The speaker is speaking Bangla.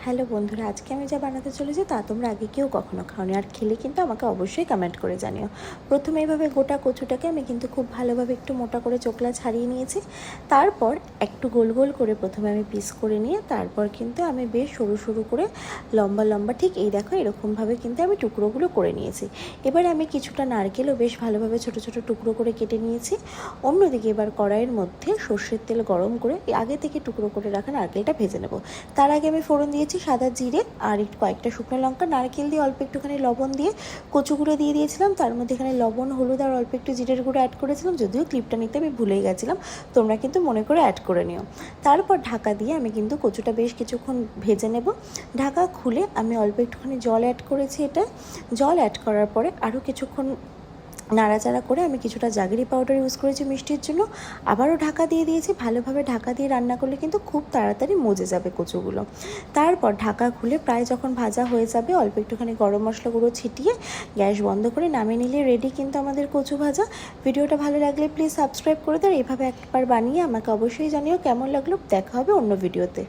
হ্যালো বন্ধুরা, আজকে আমি যা বানাতে চলেছি তা তোমরা আগে কেউ কখনো খাওনি, আর খেলে কিন্তু আমাকে অবশ্যই কমেন্ট করে জানিও। প্রথমে এইভাবে গোটা কচুটাকে আমি কিন্তু খুব ভালোভাবে একটু মোটা করে চোকলা ছাড়িয়ে নিয়েছি। তারপর একটু গোল গোল করে প্রথমে আমি পিস করে নিয়ে তারপর কিন্তু আমি বেশ সরু সরু করে লম্বা লম্বা ঠিক এই দেখো এরকমভাবে কিন্তু আমি টুকরোগুলো করে নিয়েছি। এবারে আমি কিছুটা নারকেলও বেশ ভালোভাবে ছোটো ছোটো টুকরো করে কেটে নিয়েছি। অন্যদিকে এবার কড়াইয়ের মধ্যে সর্ষের তেল গরম করে আগে থেকে টুকরো করে রাখা নারকেলটা ভেজে নেব। তার আগে আমি ফোড়ন দিয়েছি সাদা জিরে আর একটু কয়েকটা শুকনো লঙ্কা, নারকেল দিয়ে অল্প একটুখানি লবণ দিয়ে কচু গুঁড়ো দিয়ে দিয়েছিলাম। তার মধ্যে এখানে লবণ, হলুদ আর অল্প একটু জিরের গুঁড়ো অ্যাড করেছিলাম, যদিও ক্লিপটা নিতে আমি ভুলেই গেছিলাম, তোমরা কিন্তু মনে করে অ্যাড করে নিও। তারপর ঢাকা দিয়ে আমি কিন্তু কচুটা বেশ কিছুক্ষণ ভেজে নেব। ঢাকা খুলে আমি অল্প একটুখানি জল অ্যাড করেছি। এটা জল অ্যাড করার পরে আরও কিছুক্ষণ নাড়াচাড়া করে আমি কিছুটা জাগরি পাউডার ইউজ করেছি মিষ্টির জন্য। আবারও ঢাকা দিয়ে দিয়েছি। ভালোভাবে ঢাকা দিয়ে রান্না করলে কিন্তু খুব তাড়াতাড়ি মজে যাবে কচুগুলো। তারপর ঢাকা খুলে প্রায় যখন ভাজা হয়ে যাবে অল্প একটুখানি গরম মশলা গুঁড়ো ছিটিয়ে গ্যাস বন্ধ করে নামিয়ে নিলে রেডি কিন্তু আমাদের কচু ভাজা। ভিডিওটা ভালো লাগলে প্লিজ সাবস্ক্রাইব করে দাও। এভাবে একবার বানিয়ে আমাকে অবশ্যই জানিও কেমন লাগলো। দেখা হবে অন্য ভিডিওতে।